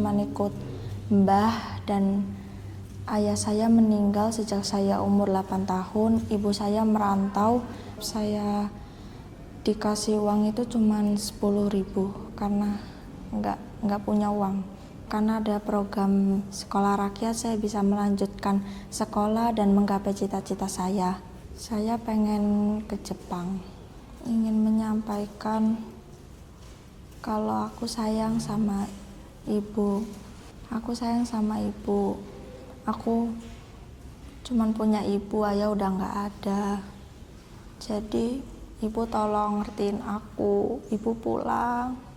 cuma ikut mbah, dan ayah saya meninggal sejak saya umur 8 tahun. Ibu saya merantau. Saya dikasih uang itu cuma 10.000 karena nggak punya uang. Karena ada program sekolah rakyat, saya bisa melanjutkan sekolah dan menggapai cita-cita saya. Saya pengen ke Jepang. Ingin menyampaikan kalau aku sayang sama ibu. Aku sayang sama ibu. Aku cuman punya ibu, ayah udah nggak ada. Jadi ibu tolong ngertiin aku. Ibu pulang.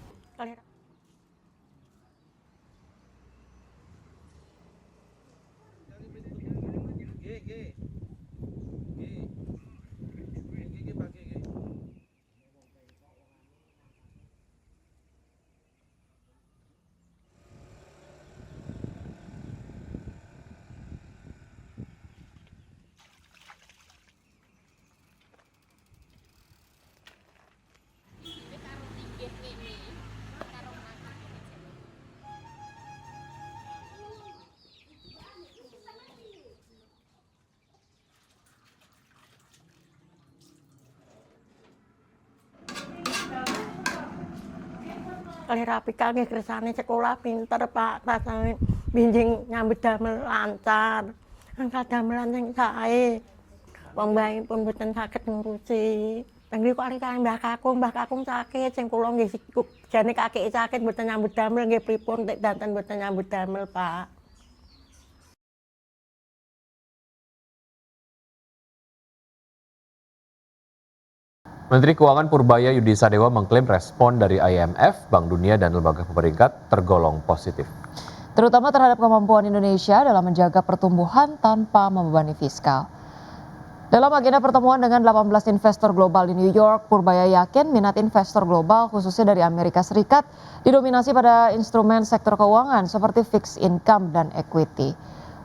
Kali rapi kali kersane sekolah pinter Pak, rasane binjing nyambut damel lancar. Angkat damelan sing sae. Wong bae pun mboten saged ngurusi. Tenggi kok ari kali Mbah Kakung sakit sing kula nggih jane kakeke sakit mboten nyambut damel nggih pripun nek danten mboten nyambut damel Pak. Menteri Keuangan Purbaya Yudi Sadewa mengklaim respon dari IMF, Bank Dunia, dan lembaga pemerintah tergolong positif. Terutama terhadap kemampuan Indonesia dalam menjaga pertumbuhan tanpa membebani fiskal. Dalam agenda pertemuan dengan 18 investor global di New York, Purbaya yakin minat investor global khususnya dari Amerika Serikat didominasi pada instrumen sektor keuangan seperti fixed income dan equity.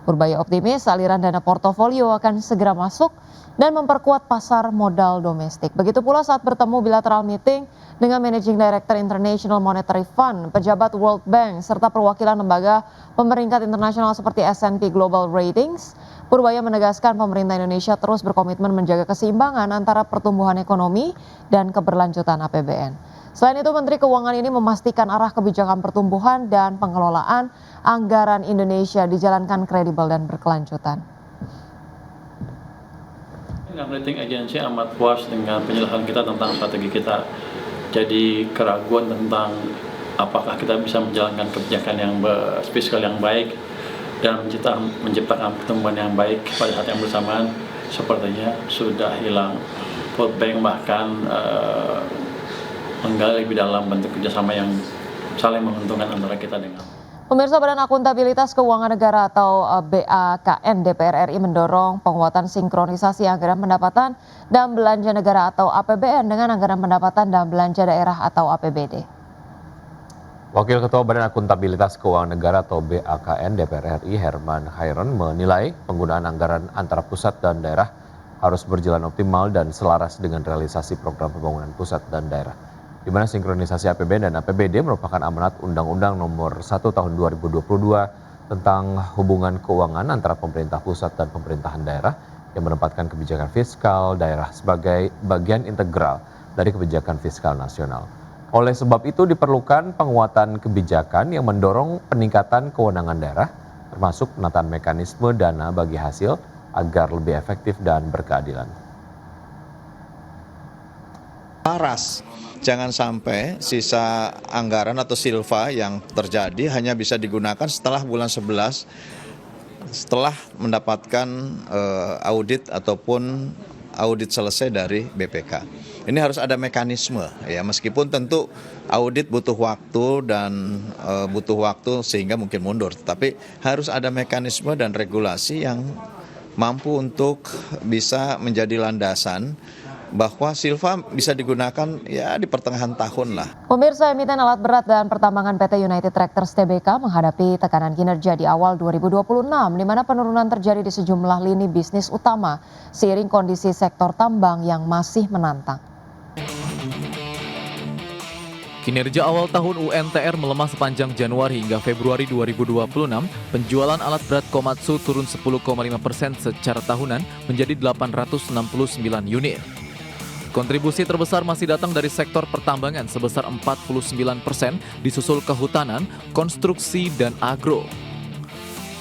Purbaya optimis aliran dana portofolio akan segera masuk dan memperkuat pasar modal domestik. Begitu pula saat bertemu bilateral meeting dengan Managing Director International Monetary Fund, pejabat World Bank, serta perwakilan lembaga pemeringkat internasional seperti S&P Global Ratings. Purbaya menegaskan pemerintah Indonesia terus berkomitmen menjaga keseimbangan antara pertumbuhan ekonomi dan keberlanjutan APBN. Selain itu, Menteri Keuangan ini memastikan arah kebijakan pertumbuhan dan pengelolaan anggaran Indonesia dijalankan kredibel dan berkelanjutan. Rating agensi amat puas dengan penjelasan kita tentang strategi kita. Jadi keraguan tentang apakah kita bisa menjalankan kebijakan yang fiskal yang baik dan menciptakan pertumbuhan yang baik pada saat yang bersamaan sepertinya sudah hilang. World Bank bahkan menggali lebih dalam bentuk kerjasama yang saling menguntungkan antara kita dengan. Pemirsa, Badan Akuntabilitas Keuangan Negara atau BAKN DPR RI mendorong penguatan sinkronisasi anggaran pendapatan dan belanja negara atau APBN dengan anggaran pendapatan dan belanja daerah atau APBD. Wakil Ketua Badan Akuntabilitas Keuangan Negara atau BAKN DPR RI Herman Khairon menilai penggunaan anggaran antara pusat dan daerah harus berjalan optimal dan selaras dengan realisasi program pembangunan pusat dan daerah, di mana sinkronisasi APBN dan APBD merupakan amanat Undang-Undang Nomor 1 Tahun 2022 tentang hubungan keuangan antara pemerintah pusat dan pemerintahan daerah yang menempatkan kebijakan fiskal daerah sebagai bagian integral dari kebijakan fiskal nasional. Oleh sebab itu diperlukan penguatan kebijakan yang mendorong peningkatan kewenangan daerah, termasuk penataan mekanisme dana bagi hasil agar lebih efektif dan berkeadilan. Laras, jangan sampai sisa anggaran atau silva yang terjadi hanya bisa digunakan setelah bulan 11, setelah mendapatkan audit ataupun audit selesai dari BPK. Ini harus ada mekanisme ya, meskipun tentu audit butuh waktu dan butuh waktu sehingga mungkin mundur, tapi harus ada mekanisme dan regulasi yang mampu untuk bisa menjadi landasan bahwa silva bisa digunakan ya di pertengahan tahun lah. Pemirsa, emiten alat berat dan pertambangan PT United Tractors Tbk menghadapi tekanan kinerja di awal 2026, di mana penurunan terjadi di sejumlah lini bisnis utama seiring kondisi sektor tambang yang masih menantang. Kinerja awal tahun UNTR melemah sepanjang Januari hingga Februari 2026. Penjualan alat berat Komatsu turun 10,5% secara tahunan menjadi 869 unit. Kontribusi terbesar masih datang dari sektor pertambangan sebesar 49%, disusul kehutanan, konstruksi, dan agro.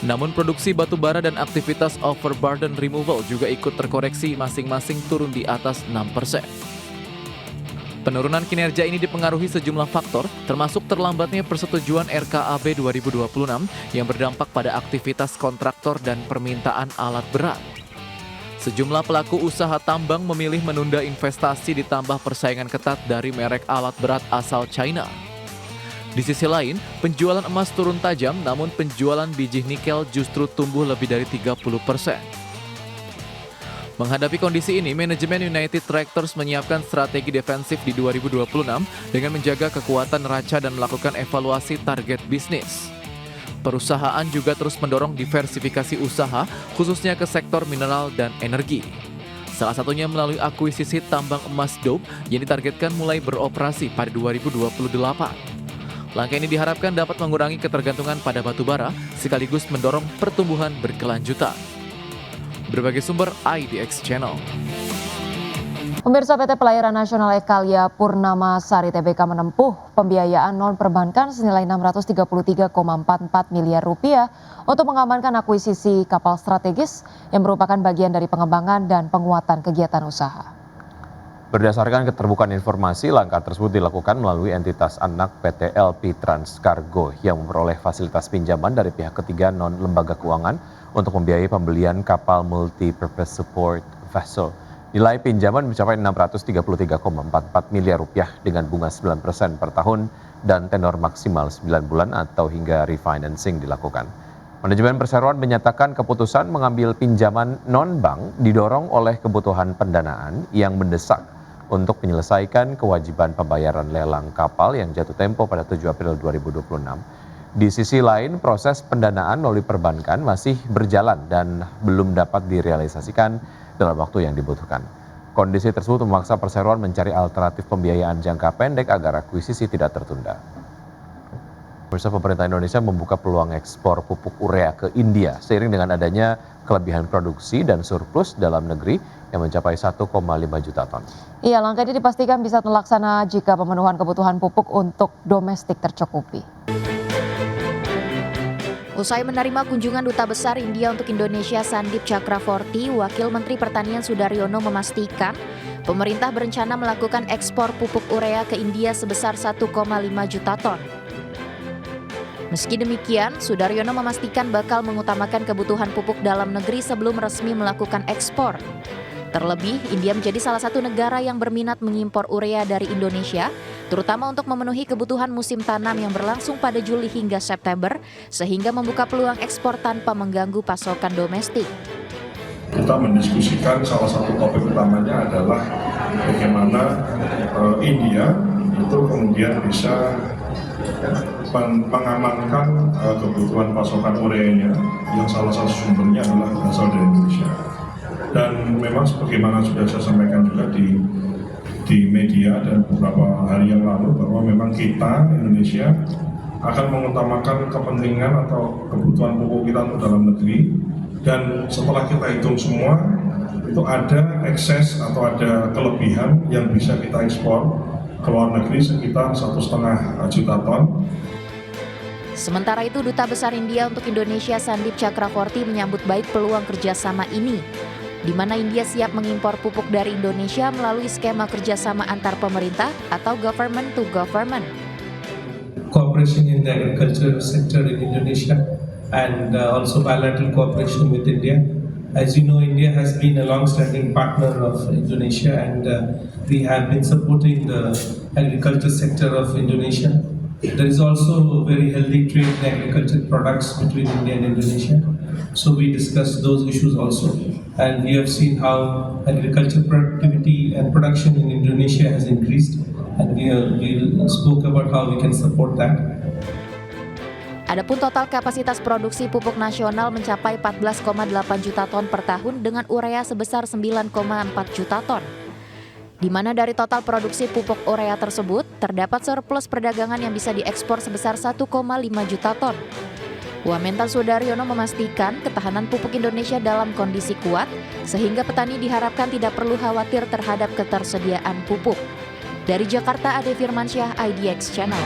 Namun produksi batu bara dan aktivitas overburden removal juga ikut terkoreksi, masing-masing turun di atas 6%. Penurunan kinerja ini dipengaruhi sejumlah faktor, termasuk terlambatnya persetujuan RKAB 2026 yang berdampak pada aktivitas kontraktor dan permintaan alat berat. Sejumlah pelaku usaha tambang memilih menunda investasi ditambah persaingan ketat dari merek alat berat asal China. Di sisi lain, penjualan emas turun tajam, namun penjualan biji nikel justru tumbuh lebih dari 30%. Menghadapi kondisi ini, manajemen United Tractors menyiapkan strategi defensif di 2026 dengan menjaga kekuatan neraca dan melakukan evaluasi target bisnis. Perusahaan juga terus mendorong diversifikasi usaha, khususnya ke sektor mineral dan energi. Salah satunya melalui akuisisi tambang emas Dope yang ditargetkan mulai beroperasi pada 2028. Langkah ini diharapkan dapat mengurangi ketergantungan pada batu bara, sekaligus mendorong pertumbuhan berkelanjutan. Berbagai sumber IDX Channel. Pemirsa, PT Pelayaran Nasional Ekalia Purnama Sari Tbk menempuh pembiayaan non-perbankan senilai Rp633,44 miliar untuk mengamankan akuisisi kapal strategis yang merupakan bagian dari pengembangan dan penguatan kegiatan usaha. Berdasarkan keterbukaan informasi, langkah tersebut dilakukan melalui entitas anak PT LP Transcargo yang memperoleh fasilitas pinjaman dari pihak ketiga non-lembaga keuangan untuk membiayai pembelian kapal multi-purpose support vessel. Nilai pinjaman mencapai Rp633,44 miliar dengan bunga 9% per tahun dan tenor maksimal 9 bulan atau hingga refinancing dilakukan. Manajemen perseroan menyatakan keputusan mengambil pinjaman non-bank didorong oleh kebutuhan pendanaan yang mendesak untuk menyelesaikan kewajiban pembayaran lelang kapal yang jatuh tempo pada 7 April 2026. Di sisi lain, proses pendanaan melalui perbankan masih berjalan dan belum dapat direalisasikan dalam waktu yang dibutuhkan. Kondisi tersebut memaksa perseroan mencari alternatif pembiayaan jangka pendek agar akuisisi tidak tertunda. Pemerintah Indonesia membuka peluang ekspor pupuk urea ke India seiring dengan adanya kelebihan produksi dan surplus dalam negeri yang mencapai 1,5 juta ton. Iya, langkah ini dipastikan bisa terlaksana jika pemenuhan kebutuhan pupuk untuk domestik tercukupi. Usai menerima kunjungan Duta Besar India untuk Indonesia Sandip Chakravorty, Wakil Menteri Pertanian Sudaryono memastikan pemerintah berencana melakukan ekspor pupuk urea ke India sebesar 1,5 juta ton. Meski demikian, Sudaryono memastikan bakal mengutamakan kebutuhan pupuk dalam negeri sebelum resmi melakukan ekspor. Terlebih, India menjadi salah satu negara yang berminat mengimpor urea dari Indonesia, terutama untuk memenuhi kebutuhan musim tanam yang berlangsung pada Juli hingga September, sehingga membuka peluang ekspor tanpa mengganggu pasokan domestik. Kita mendiskusikan salah satu topik utamanya adalah bagaimana India itu kemudian bisa mengamankan kebutuhan pasokan ureanya yang salah satu sumbernya adalah berasal dari Indonesia. Dan memang sebagaimana sudah saya sampaikan juga di media dan beberapa hari yang lalu bahwa memang kita Indonesia akan mengutamakan kepentingan atau kebutuhan pupuk kita untuk dalam negeri, dan setelah kita hitung semua itu ada ekses atau ada kelebihan yang bisa kita ekspor ke luar negeri sekitar 1,5 juta ton. Sementara itu, Duta Besar India untuk Indonesia Sandip Chakravorty menyambut baik peluang kerjasama ini, di mana India siap mengimpor pupuk dari Indonesia melalui skema kerjasama antar pemerintah atau government to government. Cooperation in the agriculture sector in Indonesia and also bilateral cooperation with India. As you know, India has been a long-standing partner of Indonesia, and we have been supporting the agriculture sector of Indonesia. There is also very healthy trade in agriculture products between India and Indonesia. So we discussed those issues also, and we have seen how agriculture productivity and production in Indonesia has increased, and we spoke about how we can support that. Adapun total kapasitas produksi pupuk nasional mencapai 14,8 juta ton per tahun dengan urea sebesar 9,4 juta ton. di mana dari total produksi pupuk urea tersebut, terdapat surplus perdagangan yang bisa diekspor sebesar 1,5 juta ton. Wamentan Sudaryono memastikan ketahanan pupuk Indonesia dalam kondisi kuat, sehingga petani diharapkan tidak perlu khawatir terhadap ketersediaan pupuk. Dari Jakarta, Ade Firmansyah, IDX Channel.